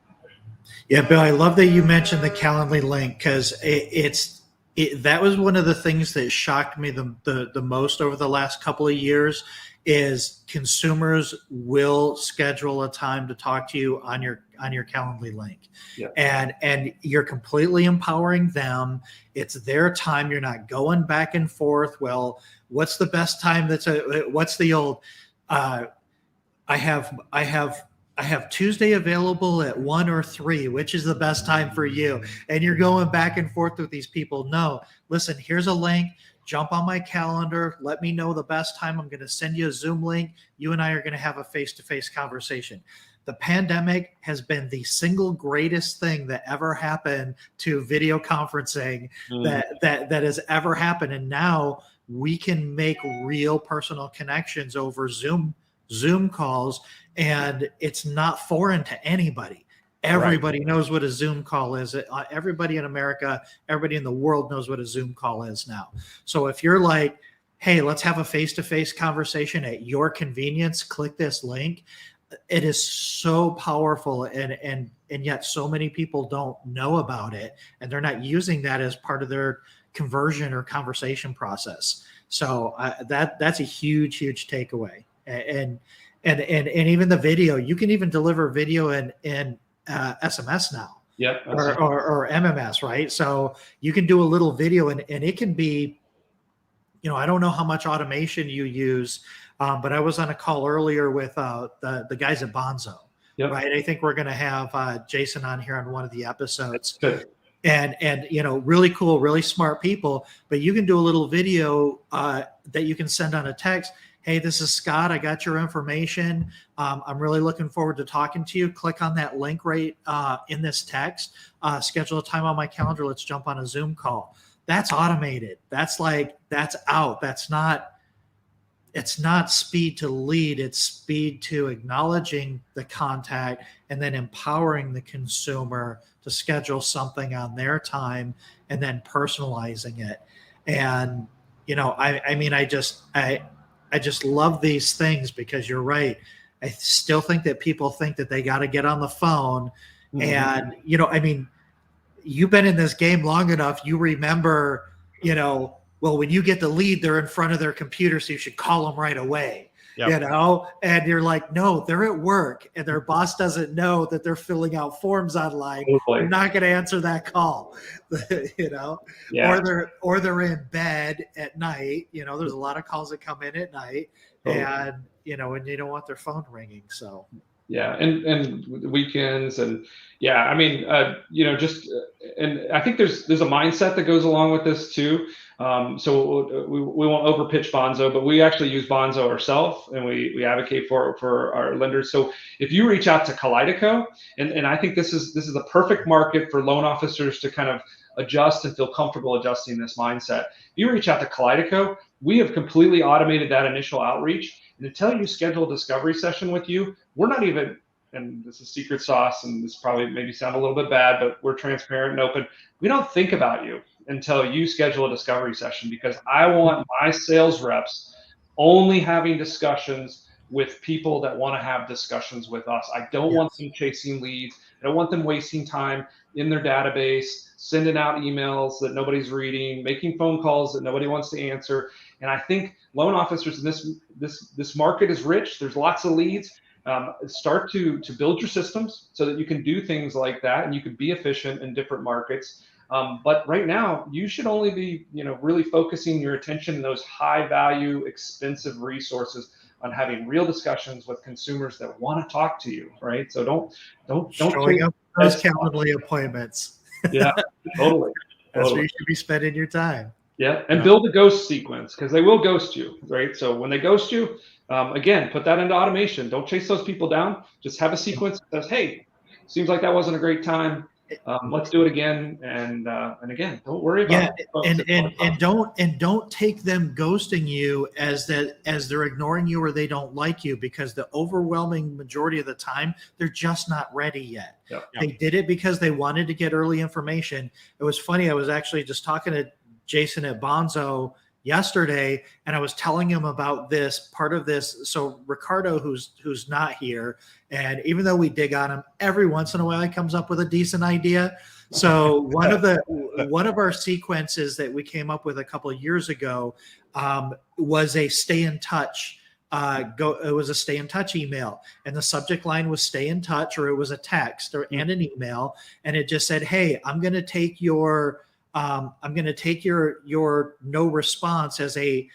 Yeah, Bill, I love that you mentioned the Calendly link because that was one of the things that shocked me the most over the last couple of years is consumers will schedule a time to talk to you on your Calendly link. Yeah. And you're completely empowering them. It's their time. You're not going back and forth. Well, what's the best time? What's the old I have Tuesday available at 1 or 3, which is the best time for you? And you're going back and forth with these people. No, listen, here's a link. Jump on my calendar. Let me know the best time. I'm going to send you a Zoom link. You and I are going to have a face-to-face conversation. The pandemic has been the single greatest thing that ever happened to video conferencing that has ever happened. And now we can make real personal connections over Zoom calls, and it's not foreign to anybody. Everybody knows what a Zoom call is. Everybody in America, everybody in the world knows what a Zoom call is now. So if you're like, hey, let's have a face-to-face conversation at your convenience, click this link. It is so powerful, and yet so many people don't know about it, and they're not using that as part of their conversion or conversation process. So that's a huge takeaway. And even the video, you can even deliver video in SMS now. Yep. Or MMS, right? So you can do a little video and it can be, I don't know how much automation you use, but I was on a call earlier with the guys at Bonzo. Yep. right? I think we're going to have Jason on here on one of the episodes. Good. And really cool, really smart people. But you can do a little video that you can send on a text. Hey, this is Scott. I got your information. I'm really looking forward to talking to you. Click on that link right in this text. Schedule a time on my calendar. Let's jump on a Zoom call. That's automated. That's out. It's not speed to lead. It's speed to acknowledging the contact and then empowering the consumer to schedule something on their time and then personalizing it. And, I just love these things because you're right. I still think that people think that they got to get on the phone. Mm-hmm. And, you've been in this game long enough. You remember, well, when you get the lead, they're in front of their computer, so you should call them right away. Yep. And you're like, no, they're at work and their boss doesn't know that they're filling out forms online. They're not going to answer that call, yeah. or they're in bed at night. There's a lot of calls that come in at night and you don't want their phone ringing. So. Yeah. And weekends and and I think there's a mindset that goes along with this too. So we won't overpitch Bonzo, but we actually use Bonzo ourselves and we advocate for our lenders. So if you reach out to Kaleidoco, and I think this is the perfect market for loan officers to kind of adjust and feel comfortable adjusting this mindset. If you reach out to Kaleidoco, we have completely automated that initial outreach. And until you schedule a discovery session with you, we're not even, and this is secret sauce, and this probably maybe sound a little bit bad, but we're transparent and open. We don't think about you until you schedule a discovery session, because I want my sales reps only having discussions with people that want to have discussions with us. I don't want them chasing leads. I don't want them wasting time in their database, sending out emails that nobody's reading, making phone calls that nobody wants to answer. And I think loan officers in this market is rich. There's lots of leads. Start to build your systems so that you can do things like that and you can be efficient in different markets. But right now, you should only be, really focusing your attention in those high value, expensive resources on having real discussions with consumers that want to talk to you, right? So don't showing up for those Calendly appointments. Yeah, totally. That's where you should be spending your time. Yeah, and build a ghost sequence, because they will ghost you, right? So when they ghost you, again, put that into automation. Don't chase those people down. Just have a sequence that says, "Hey, seems like that wasn't a great time. Let's do it again." And again, don't worry about it. And don't take them ghosting you as they're ignoring you or they don't like you, because the overwhelming majority of the time they're just not ready yet. Yep. They did it because they wanted to get early information. It was funny. I was actually just talking to Jason at Bonzo yesterday, and I was telling him about this part of this. So Ricardo, who's not here, and even though we dig on him every once in a while, he comes up with a decent idea. So one of our sequences that we came up with a couple of years ago was a stay in touch. It was a stay in touch email, and the subject line was stay in touch, or it was a text and an email, and it just said, "Hey, I'm going to take your no response as a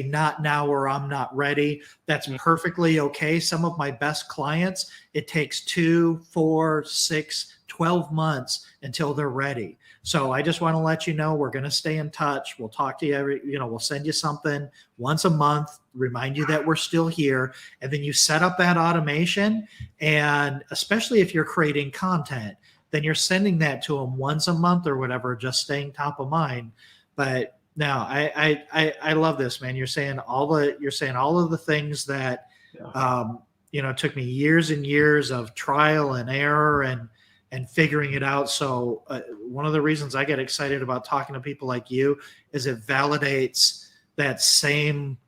not now or I'm not ready." That's perfectly okay. Some of my best clients, it takes 2, 4, 6, 12 months until they're ready. So I just want to let you know, we're going to stay in touch. We'll talk to you we'll send you something once a month, remind you that we're still here. And then you set up that automation. And especially if you're creating content, then you're sending that to them once a month or whatever, just staying top of mind. But no, I love this, man. You're saying all of the things that, took me years and years of trial and error and figuring it out. So one of the reasons I get excited about talking to people like you is it validates that same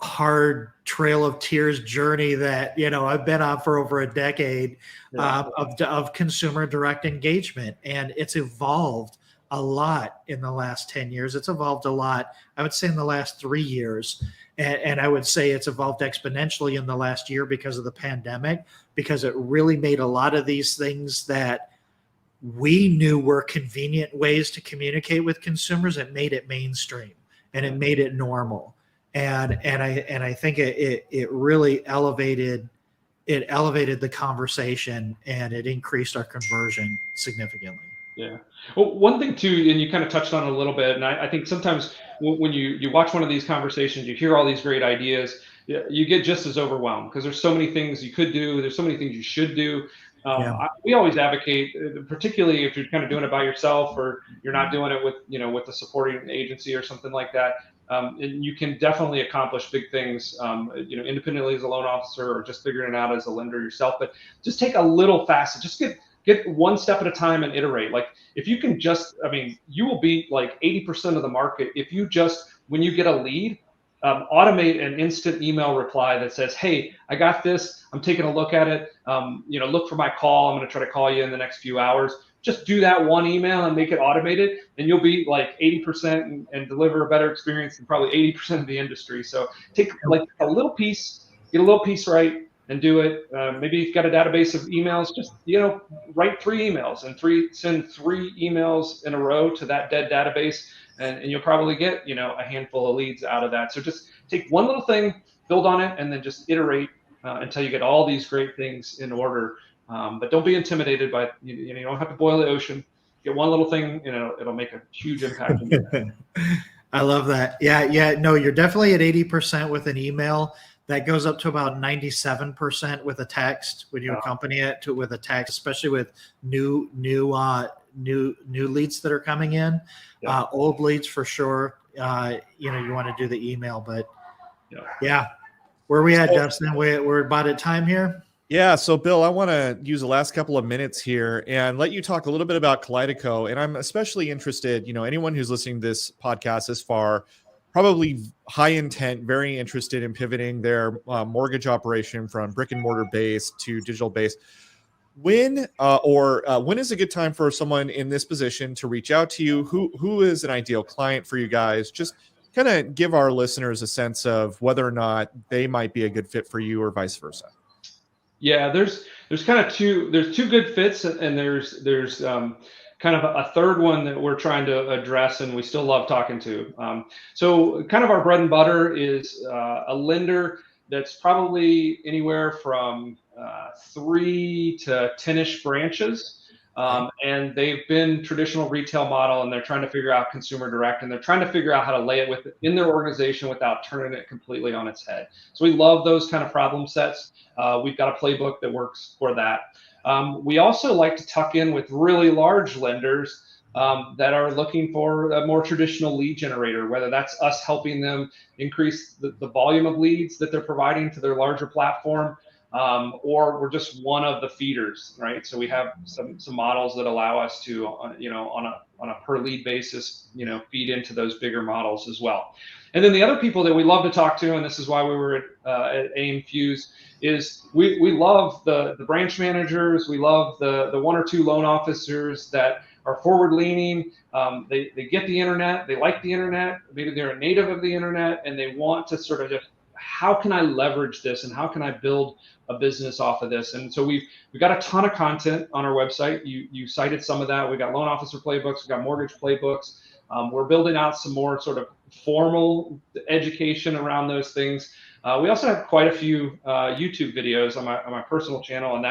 hard trail of tears journey that I've been on for over a decade of consumer direct engagement, and it's evolved a lot in the last 10 years. It's evolved a lot, I would say, in the last 3 years, and I would say it's evolved exponentially in the last year because of the pandemic, because it really made a lot of these things that we knew were convenient ways to communicate with consumers. It made it mainstream and it made it normal. And I think it really elevated it elevated the conversation and it increased our conversion significantly. Yeah. Well, one thing too, and you kind of touched on it a little bit, and I think sometimes when you watch one of these conversations, you hear all these great ideas, you get just as overwhelmed because there's so many things you could do, there's so many things you should do. Yeah. We always advocate, particularly if you're kind of doing it by yourself or you're not doing it with a supporting agency or something like that. And you can definitely accomplish big things, independently as a loan officer or just figuring it out as a lender yourself. But just take a little facet, just get one step at a time and iterate. Like if you can you will beat like 80% of the market if you just, when you get a lead, automate an instant email reply that says, hey, I got this, I'm taking a look at it, look for my call, I'm going to try to call you in the next few hours. Just do that one email and make it automated, and you'll beat like 80% and deliver a better experience than probably 80% of the industry. So take like a little piece, get a little piece right, and do it. Maybe you've got a database of emails, just write 3 emails and send 3 emails in a row to that dead database, and you'll probably get a handful of leads out of that. So just take one little thing, build on it, and then just iterate until you get all these great things in order. But don't be intimidated by you don't have to boil the ocean. Get one little thing, it'll make a huge impact. I love that. Yeah. No, you're definitely at 80% with an email. That goes up to about 97% with a text when you accompany it with a text, especially with new leads that are coming in. Yeah. Old leads for sure. You want to do the email, but yeah. Where are we at, Dustin? We're about at time here. Yeah. So, Bill, I want to use the last couple of minutes here and let you talk a little bit about Kaleidoco. And I'm especially interested, anyone who's listening to this podcast this far, probably high intent, very interested in pivoting their mortgage operation from brick and mortar based to digital based. When is a good time for someone in this position to reach out to you? Who is an ideal client for you guys? Just kind of give our listeners a sense of whether or not they might be a good fit for you or vice versa. Yeah, there's kind of two good fits, and there's kind of a third one that we're trying to address, and we still love talking to. So kind of our bread and butter is a lender that's probably anywhere from 3 to 10-ish branches. And they've been traditional retail model, and they're trying to figure out consumer direct, and they're trying to figure out how to lay it in their organization without turning it completely on its head. So we love those kind of problem sets. We've got a playbook that works for that. We also like to tuck in with really large lenders that are looking for a more traditional lead generator, whether that's us helping them increase the volume of leads that they're providing to their larger platform, or we're just one of the feeders, right? So we have some models that allow us to, on a per lead basis, feed into those bigger models as well. And then the other people that we love to talk to, and this is why we were at AIM Fuse, is we love the branch managers. We love the 1 or 2 loan officers that are forward leaning. They get the internet. They like the internet. Maybe they're a native of the internet, and they want to sort of just, how can I leverage this, and how can I build a business off of this? And so we've got a ton of content on our website. You cited some of that. We've got loan officer playbooks. We've got mortgage playbooks. We're building out some more sort of formal education around those things. We also have quite a few YouTube videos on my personal channel, and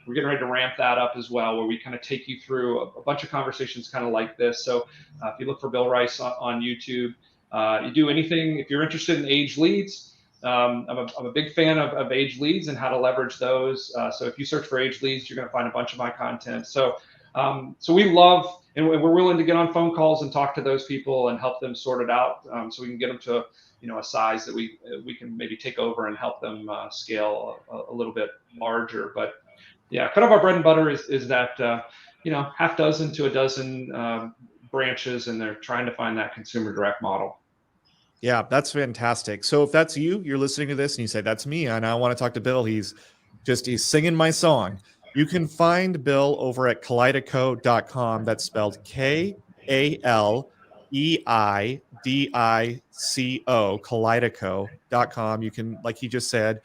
we're getting ready to ramp that up as well, where we kind of take you through a bunch of conversations kind of like this. So if you look for Bill Rice on YouTube, you do anything, if you're interested in age leads, I'm a big fan of age leads and how to leverage those. So if you search for age leads, you're going to find a bunch of my content. So we love, and we're willing to get on phone calls and talk to those people and help them sort it out, so we can get them to a size that we can maybe take over and help them scale a little bit larger. But yeah, kind of our bread and butter is that half dozen to a dozen branches, and they're trying to find that consumer direct model. Yeah, that's fantastic. So if that's you're listening to this and you say, that's me, and I want to talk to Bill, he's singing my song. You can find Bill over at kaleidoco.com. That's spelled Kaleidico, kaleidoco.com. You can, like he just said,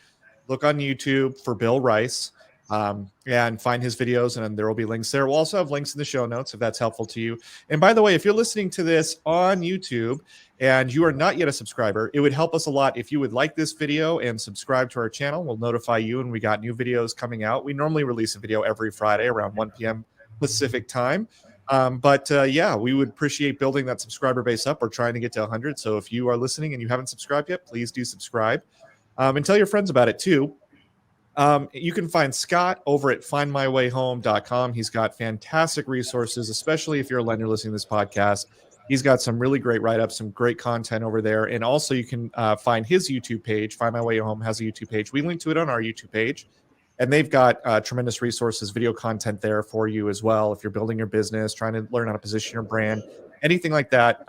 look on YouTube for Bill Rice. and find his videos, and there will be links there. We'll also have links in the show notes if that's helpful to you. And by the way, if you're listening to this on YouTube and you are not yet a subscriber, it would help us a lot if you would like this video and subscribe to our channel. We'll notify you when we got new videos coming out. We normally release a video every Friday around 1 p.m. Pacific time. Yeah, we would appreciate building that subscriber base up. We're trying to get to 100. So if you are listening and you haven't subscribed yet, please do subscribe, and tell your friends about it too. You can find Scott over at findmywayhome.com. He's got fantastic resources, especially if you're a lender listening to this podcast. He's got some really great write-ups, some great content over there. And also you can find his YouTube page. Find My Way Home has a YouTube page. We link to it on our YouTube page. And they've got tremendous resources, video content there for you as well. If you're building your business, trying to learn how to position your brand, anything like that.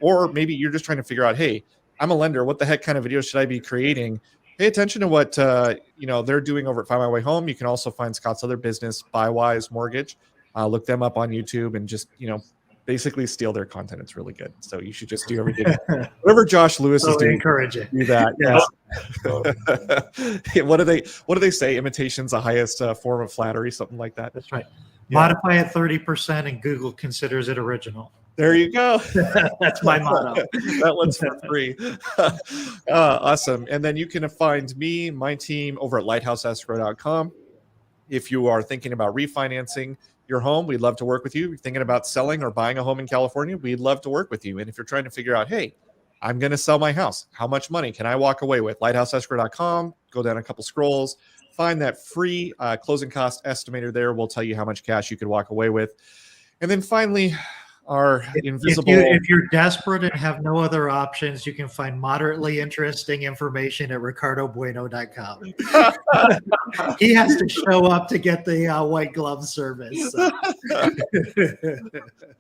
Or maybe you're just trying to figure out, hey, I'm a lender. What the heck kind of videos should I be creating? Pay attention to what they're doing over at Find My Way Home. You can also find Scott's other business, Buywise Mortgage. Look them up on YouTube and just basically steal their content. It's really good. So you should just do everything. Whatever Josh Lewis is doing, encourage it. Do that. Yes. What do they say? Imitation's the highest form of flattery, something like that. That's right. Yeah. Modify it 30% and Google considers it original. There you go. That's my motto. That one's for free. Awesome. And then you can find me, my team over at lighthouseescrow.com. If you are thinking about refinancing your home, we'd love to work with you. If you're thinking about selling or buying a home in California, we'd love to work with you. And if you're trying to figure out, hey, I'm going to sell my house, how much money can I walk away with? Lighthouseescrow.com, go down a couple scrolls, find that free closing cost estimator there. We'll tell you how much cash you could walk away with. And then finally, our invisible. If you're desperate and have no other options, you can find moderately interesting information at ricardobueno.com. He has to show up to get the white glove service. So.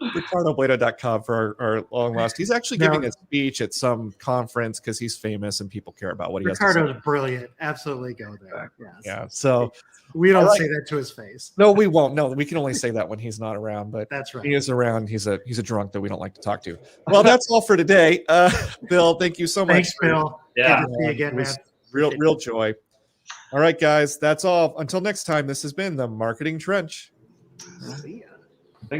ricardobueno.com for our long lost. He's actually giving a speech at some conference because he's famous and people care about what he has to say. Ricardo's brilliant. Absolutely go there. Yes. Yeah. So we don't say that to his face. No, we won't. No, we can only say that when he's not around. But that's right. He is around. He's a drunk that we don't like to talk to. Well, that's all for today. Bill, thank you so much. Thanks, Bill. Yeah. Good to see you again, man. Real joy. All right, guys, that's all. Until next time, this has been the Marketing Trench. See ya.